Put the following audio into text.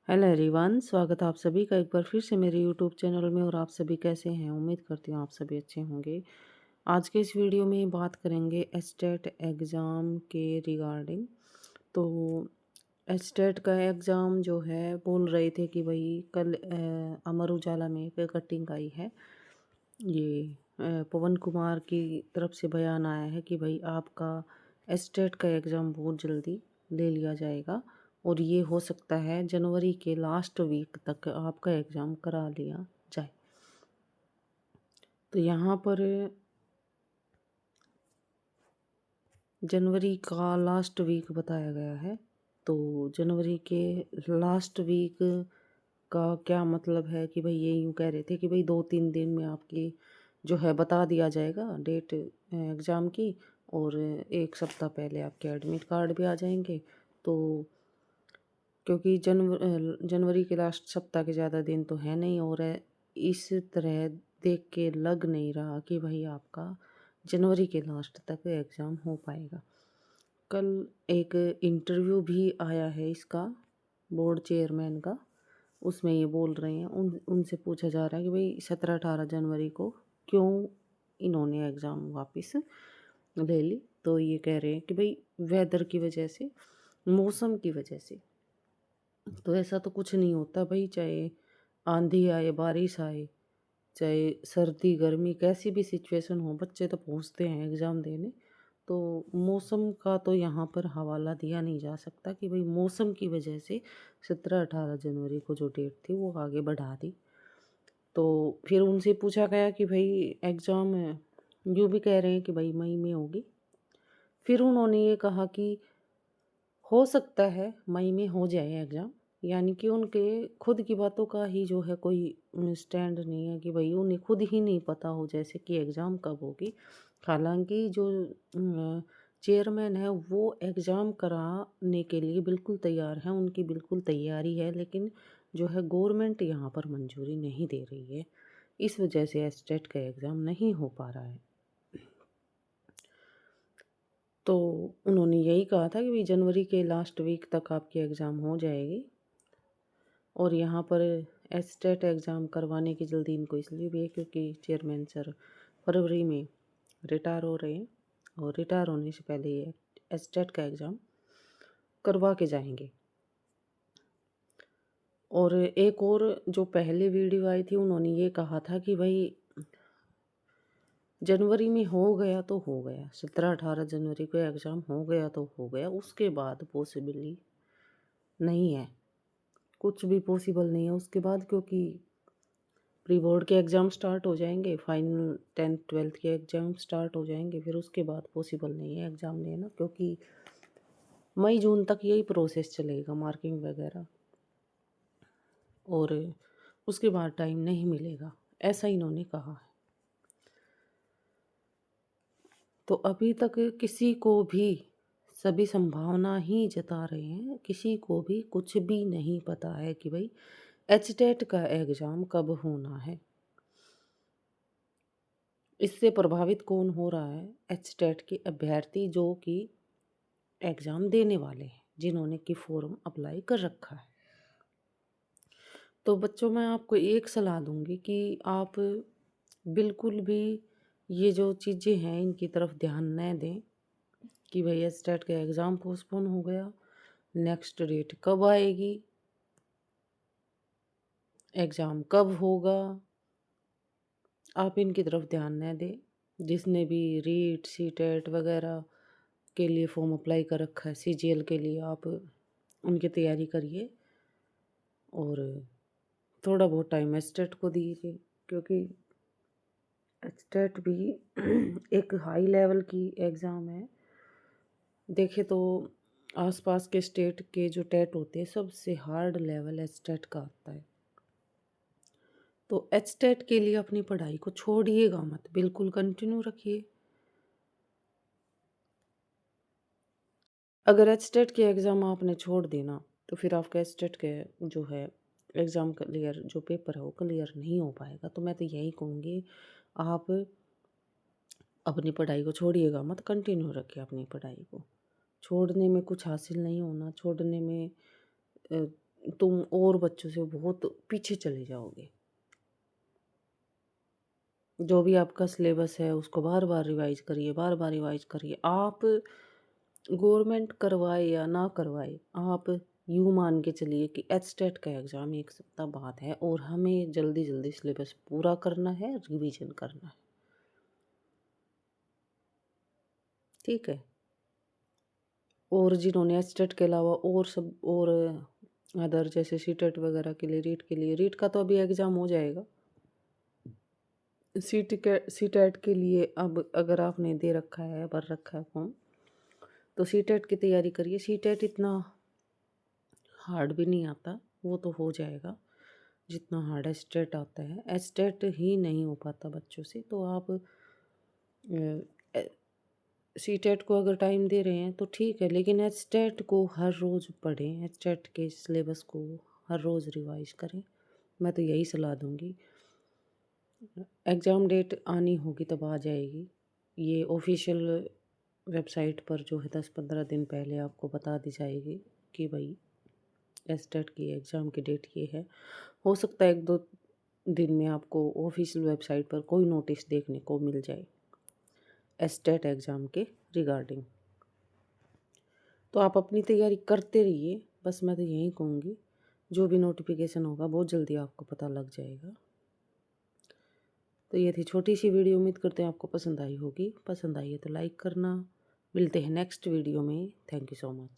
Hello everyone, स्वागत है आप सभी का एक बार फिर से मेरे यूट्यूब चैनल में। और आप सभी कैसे हैं? उम्मीद करती हूँ आप सभी अच्छे होंगे। आज के इस वीडियो में बात करेंगे एचटेट एग्ज़ाम के रिगार्डिंग। तो एचटेट का एग्ज़ाम जो है बोल रहे थे कि भाई कल अमर उजाला में एक कटिंग आई है। ये पवन कुमार की तरफ से बयान आया है कि भाई आपका एचटेट का एग्ज़ाम बहुत जल्दी ले लिया जाएगा और ये हो सकता है जनवरी के लास्ट वीक तक आपका एग्ज़ाम करा लिया जाए। तो यहाँ पर जनवरी का लास्ट वीक बताया गया है। तो जनवरी के लास्ट वीक का क्या मतलब है कि भाई ये यूँ कह रहे थे कि भाई 2-3 दिन में आपकी जो है बता दिया जाएगा डेट एग्ज़ाम की। और 1 सप्ताह पहले आपके एडमिट कार्ड भी आ जाएंगे। तो क्योंकि जनवरी के लास्ट सप्ताह के ज़्यादा दिन तो है नहीं। और इस तरह देख के लग नहीं रहा कि भाई आपका जनवरी के लास्ट तक एग्ज़ाम हो पाएगा। कल एक इंटरव्यू भी आया है इसका बोर्ड चेयरमैन का। उसमें ये बोल रहे हैं, उनसे पूछा जा रहा है कि भाई 17-18 जनवरी को क्यों इन्होंने एग्ज़ाम वापस ले ली। तो ये कह रहे हैं कि भाई वेदर की वजह से, मौसम की वजह से। तो ऐसा तो कुछ नहीं होता भाई, चाहे आंधी आए बारिश आए, चाहे सर्दी गर्मी कैसी भी सिचुएशन हो, बच्चे तो पहुंचते हैं एग्ज़ाम देने। तो मौसम का तो यहाँ पर हवाला दिया नहीं जा सकता कि भाई मौसम की वजह से 17-18 जनवरी को जो डेट थी वो आगे बढ़ा दी। तो फिर उनसे पूछा गया कि भाई एग्ज़ाम यूँ भी कह रहे हैं कि भाई मई में होगी। फिर उन्होंने ये कहा कि हो सकता है मई में हो जाए एग्ज़ाम। यानी कि उनके खुद की बातों का ही जो है कोई स्टैंड नहीं है कि भाई उन्हें खुद ही नहीं पता हो जैसे कि एग्ज़ाम कब होगी। हालांकि जो चेयरमैन है वो एग्ज़ाम कराने के लिए बिल्कुल तैयार हैं, उनकी बिल्कुल तैयारी है। लेकिन जो है गवर्नमेंट यहाँ पर मंजूरी नहीं दे रही है। इस वजह से एचटेट का एग्ज़ाम नहीं हो पा रहा है। तो उन्होंने यही कहा था कि भाई जनवरी के लास्ट वीक तक आपकी एग्ज़ाम हो जाएगी। और यहाँ पर एचटेट एग्ज़ाम करवाने की जल्दी इनको इसलिए भी है क्योंकि चेयरमैन सर फरवरी में रिटायर हो रहे हैं। और रिटायर होने से पहले ये एचटेट का एग्ज़ाम करवा के जाएंगे। और एक और जो पहले वीडियो आई थी उन्होंने ये कहा था कि भाई जनवरी में हो गया तो हो गया, 17-18 जनवरी को एग्ज़ाम हो गया तो हो गया, उसके बाद पॉसिबली नहीं है, कुछ भी पॉसिबल नहीं है उसके बाद। क्योंकि प्री बोर्ड के एग्ज़ाम स्टार्ट हो जाएंगे, फाइनल 10th 12th के एग्ज़ाम स्टार्ट हो जाएंगे, फिर उसके बाद पॉसिबल नहीं है एग्ज़ाम लेना। क्योंकि मई जून तक यही प्रोसेस चलेगा, मार्किंग वगैरह, और उसके बाद टाइम नहीं मिलेगा, ऐसा इन्होंने कहा है। तो अभी तक किसी को भी, सभी संभावना ही जता रहे हैं, किसी को भी कुछ भी नहीं पता है कि भाई एचटेट का एग्ज़ाम कब होना है। इससे प्रभावित कौन हो रहा है? एचटेट के अभ्यर्थी जो कि एग्ज़ाम देने वाले हैं, जिन्होंने कि फॉर्म अप्लाई कर रखा है। तो बच्चों, मैं आपको एक सलाह दूंगी कि आप बिल्कुल भी ये जो चीज़ें हैं इनकी तरफ ध्यान न दें कि भाई एचटेट का एग्ज़ाम पोस्टपोन हो गया, नेक्स्ट डेट कब आएगी, एग्ज़ाम कब होगा। आप इनकी तरफ ध्यान न दें। जिसने भी रीट सीटेट वगैरह के लिए फॉर्म अप्लाई कर रखा है, सीजीएल के लिए, आप उनकी तैयारी करिए और थोड़ा बहुत टाइम एचटेट को दीजिए। क्योंकि एचटेट भी एक हाई लेवल की एग्ज़ाम है। देखे तो आसपास के स्टेट के जो टेट होते हैं सबसे हार्ड लेवल एचटेट का आता है। तो एचटेट के लिए अपनी पढ़ाई को छोड़िएगा मत, बिल्कुल कंटिन्यू रखिए। अगर एचटेट के एग्ज़ाम आपने छोड़ देना तो फिर आपका एचटेट के जो है एग्ज़ाम क्लियर, जो पेपर है वो क्लियर नहीं हो पाएगा। तो मैं तो यही कहूँगी, आप अपनी पढ़ाई को छोड़िएगा मत, कंटिन्यू रखिए अपनी पढ़ाई को। छोड़ने में कुछ हासिल नहीं होना, छोड़ने में तुम और बच्चों से बहुत पीछे चले जाओगे। जो भी आपका सिलेबस है उसको बार बार रिवाइज करिए, बार बार रिवाइज करिए। आप गवर्नमेंट करवाए या ना करवाए, आप यूँ मान के चलिए कि एचटेट का एग्ज़ाम एक सप्ताह बाद है और हमें जल्दी जल्दी सिलेबस पूरा करना है, रिवीजन करना है। ठीक है। और जिन्होंने एचटेट के अलावा और सब और अदर जैसे सीटेट वगैरह के लिए, रीट का तो अभी एग्ज़ाम हो जाएगा। सीटेट के लिए अब अगर आपने दे रखा है, भर रखा है फॉर्म, तो सीटेट की तैयारी करिए। सीटेट इतना हार्ड भी नहीं आता, वो तो हो जाएगा जितना हार्ड एचटेट आता है। एचटेट ही नहीं हो पाता बच्चों से, तो आप सीटेट को अगर टाइम दे रहे हैं तो ठीक है, लेकिन एचटेट को हर रोज़ पढ़ें, एचटेट के सिलेबस को हर रोज़ रिवाइज करें। मैं तो यही सलाह दूंगी। एग्ज़ाम डेट आनी होगी तब आ जाएगी, ये ऑफिशियल वेबसाइट पर जो है 10-15 दिन पहले आपको बता दी जाएगी कि भाई एचटेट की एग्ज़ाम की डेट ये है। हो सकता है 1-2 दिन में आपको ऑफिशियल वेबसाइट पर कोई नोटिस देखने को मिल जाए एचटेट एग्ज़ाम के रिगार्डिंग। तो आप अपनी तैयारी करते रहिए, बस मैं तो यही कहूँगी। जो भी नोटिफिकेशन होगा बहुत जल्दी आपको पता लग जाएगा। तो ये थी छोटी सी वीडियो, उम्मीद करते हैं आपको पसंद आई होगी। पसंद आई है तो लाइक करना। मिलते हैं नेक्स्ट वीडियो में। Thank you so much.